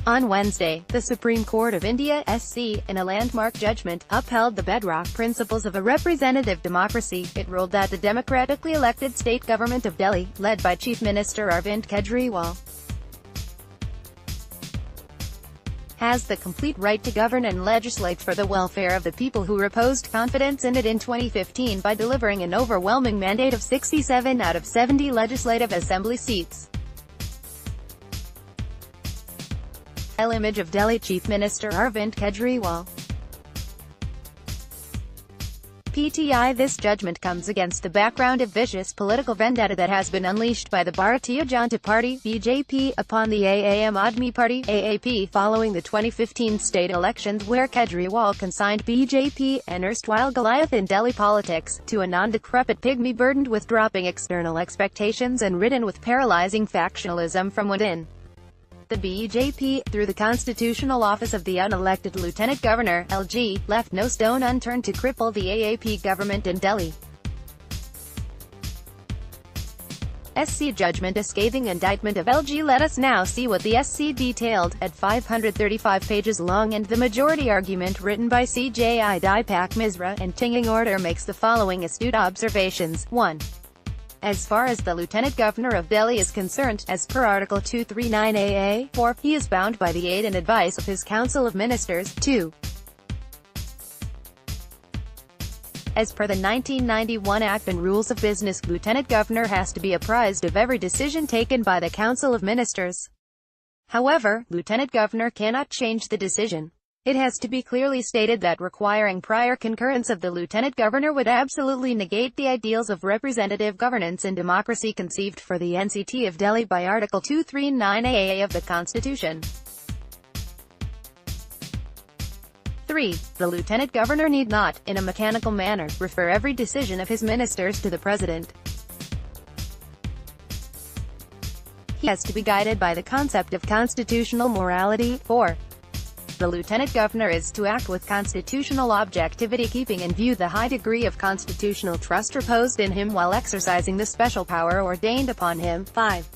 On Wednesday, the Supreme Court of India (SC), in a landmark judgment, upheld the bedrock principles of a representative democracy. It ruled that the democratically elected state government of Delhi, led by Chief Minister Arvind Kejriwal, has the complete right to govern and legislate for the welfare of the people who reposed confidence in it in 2015 by delivering an overwhelming mandate of 67 out of 70 legislative assembly seats. Image of Delhi Chief Minister Arvind Kejriwal. PTI This judgment comes against the background of vicious political vendetta that has been unleashed by the Bharatiya Janata Party (BJP) upon the Aam Aadmi Party (AAP) following the 2015 state elections, where Kejriwal consigned BJP, an erstwhile Goliath in Delhi politics, to a non-decrepit pygmy burdened with dropping external expectations and ridden with paralyzing factionalism from within. The BJP, through the constitutional office of the unelected Lieutenant Governor, LG, left no stone unturned to cripple the AAP government in Delhi. SC judgment: a scathing indictment of LG. Let us now see what the SC detailed, at 535 pages long, and the majority argument written by CJI Deepak Misra and Tinging Order makes the following astute observations. 1. As far as the Lieutenant Governor of Delhi is concerned, as per Article 239 AA, 4, he is bound by the aid and advice of his Council of Ministers. 2. As per the 1991 Act and Rules of Business, Lieutenant Governor has to be apprised of every decision taken by the Council of Ministers. However, Lieutenant Governor cannot change the decision. It has to be clearly stated that requiring prior concurrence of the Lieutenant Governor would absolutely negate the ideals of representative governance and democracy conceived for the NCT of Delhi by Article 239 AA of the Constitution. 3. The Lieutenant Governor need not, in a mechanical manner, refer every decision of his ministers to the President. He has to be guided by the concept of constitutional morality. 4. The Lieutenant Governor is to act with constitutional objectivity, keeping in view the high degree of constitutional trust reposed in him while exercising the special power ordained upon him. 5.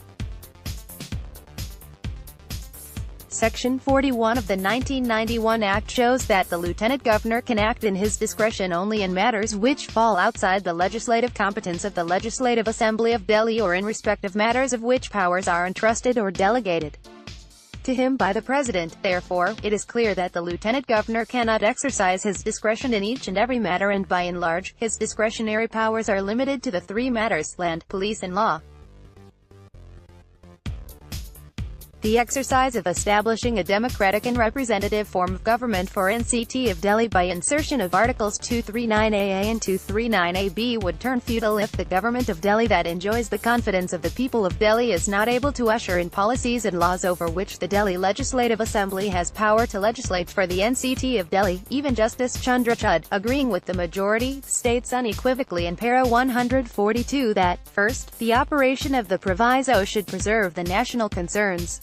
Section 41 of the 1991 Act shows that the Lieutenant Governor can act in his discretion only in matters which fall outside the legislative competence of the Legislative Assembly of Delhi, or in respect of matters of which powers are entrusted or delegated to him by the President. Therefore, it is clear that the Lieutenant Governor cannot exercise his discretion in each and every matter, and by and large, his discretionary powers are limited to the three matters: land, police and law. The exercise of establishing a democratic and representative form of government for NCT of Delhi by insertion of Articles 239 AA and 239 AB would turn futile if the government of Delhi that enjoys the confidence of the people of Delhi is not able to usher in policies and laws over which the Delhi Legislative Assembly has power to legislate for the NCT of Delhi. Even Justice Chandrachud, agreeing with the majority, states unequivocally in para 142 that, first, the operation of the proviso should preserve the national concerns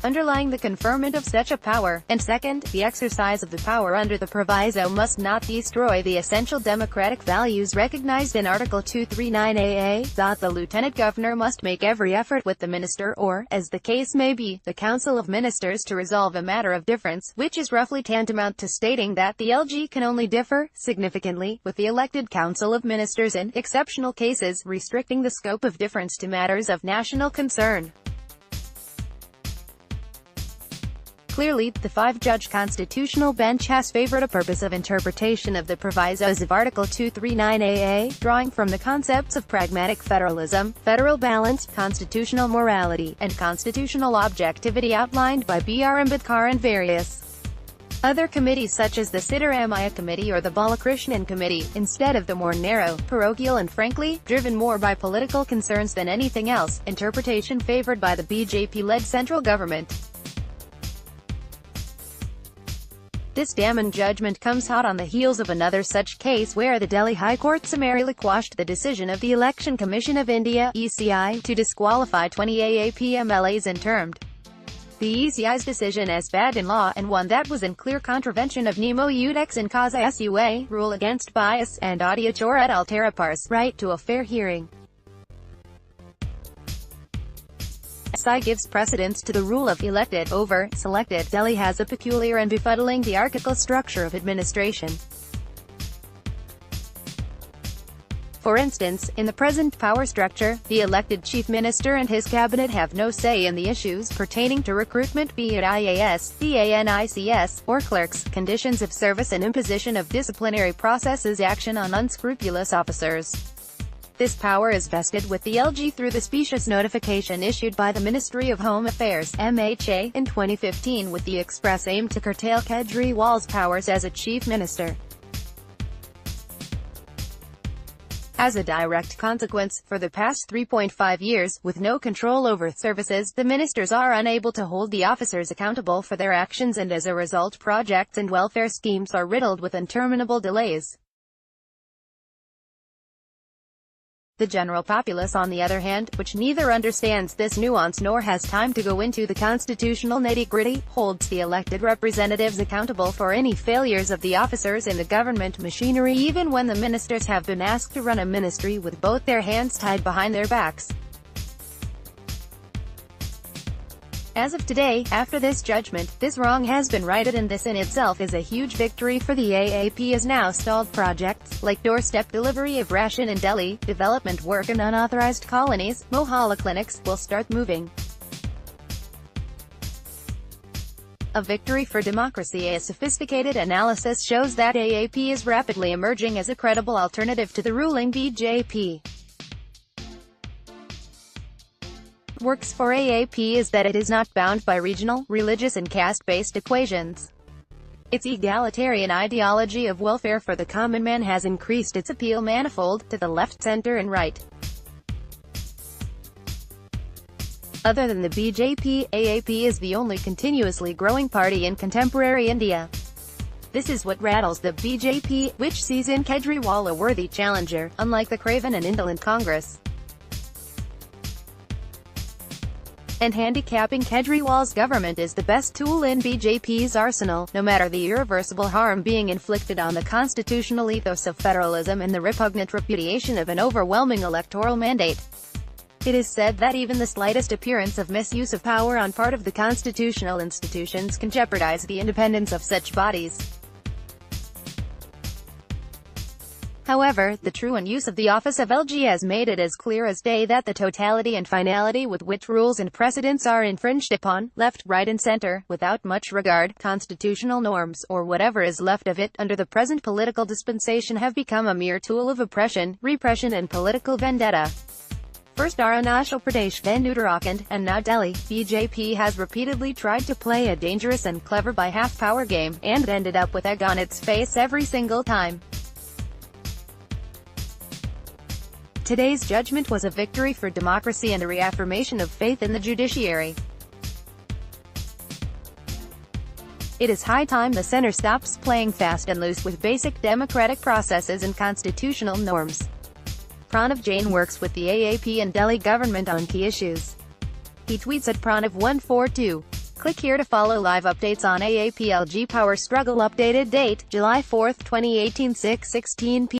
underlying the conferment of such a power, and second, the exercise of the power under the proviso must not destroy the essential democratic values recognized in Article 239 AA. The Lieutenant Governor must make every effort with the Minister, or, as the case may be, the Council of Ministers, to resolve a matter of difference, which is roughly tantamount to stating that the LG can only differ, significantly, with the elected Council of Ministers in exceptional cases, restricting the scope of difference to matters of national concern. Clearly, the five-judge constitutional bench has favored a purpose of interpretation of the provisos of Article 239 AA, drawing from the concepts of pragmatic federalism, federal balance, constitutional morality, and constitutional objectivity outlined by B.R. Ambedkar and various other committees such as the Siddaramaiah Committee or the Balakrishnan Committee, instead of the more narrow, parochial and frankly, driven more by political concerns than anything else, interpretation favored by the BJP-led central government. This damning judgment comes hot on the heels of another such case where the Delhi High Court summarily quashed the decision of the Election Commission of India (ECI) to disqualify 20 AAP MLAs and termed the ECI's decision as bad in law, and one that was in clear contravention of Nemo Iudex in Causa Sua, rule against bias, and audiatur et altera pars, right to a fair hearing. PTI gives precedence to the rule of elected over selected. Delhi has a peculiar and befuddling hierarchical structure of administration. For instance, in the present power structure, the elected Chief Minister and his cabinet have no say in the issues pertaining to recruitment, be it IAS, CANICS, or clerks, conditions of service and imposition of disciplinary processes, action on unscrupulous officers. This power is vested with the LG through the specious notification issued by the Ministry of Home Affairs (MHA) in 2015 with the express aim to curtail Kejriwal's powers as a Chief Minister. As a direct consequence, for the past 3.5 years, with no control over services, the ministers are unable to hold the officers accountable for their actions, and as a result projects and welfare schemes are riddled with interminable delays. The general populace, on the other hand, which neither understands this nuance nor has time to go into the constitutional nitty-gritty, holds the elected representatives accountable for any failures of the officers in the government machinery, even when the ministers have been asked to run a ministry with both their hands tied behind their backs. As of today, after this judgment, this wrong has been righted, and this in itself is a huge victory for the AAP, as now stalled projects, like doorstep delivery of ration in Delhi, development work in unauthorized colonies, Mohalla clinics, will start moving. A victory for democracy. A sophisticated analysis shows that AAP is rapidly emerging as a credible alternative to the ruling BJP. Works for AAP is that it is not bound by regional, religious and caste-based equations. Its egalitarian ideology of welfare for the common man has increased its appeal manifold, to the left, center and right. Other than the BJP, AAP is the only continuously growing party in contemporary India. This is what rattles the BJP, which sees in Kejriwal a worthy challenger, unlike the craven and indolent Congress. And handicapping Kejriwal's government is the best tool in BJP's arsenal, no matter the irreversible harm being inflicted on the constitutional ethos of federalism and the repugnant repudiation of an overwhelming electoral mandate. It is said that even the slightest appearance of misuse of power on part of the constitutional institutions can jeopardize the independence of such bodies. However, the true use of the office of LG has made it as clear as day that the totality and finality with which rules and precedents are infringed upon, left, right and center, without much regard, constitutional norms, or whatever is left of it, under the present political dispensation have become a mere tool of oppression, repression and political vendetta. First Arunachal Pradesh, then Uttarakhand, and now Delhi, BJP has repeatedly tried to play a dangerous and clever by-half-power game, and ended up with egg on its face every single time. Today's judgment was a victory for democracy and a reaffirmation of faith in the judiciary. It is high time the center stops playing fast and loose with basic democratic processes and constitutional norms. Pranav Jain works with the AAP and Delhi government on key issues. He tweets at Pranav142. Click here to follow live updates on AAP LG power struggle. Updated date, July 4, 2018, 6:16 p.m.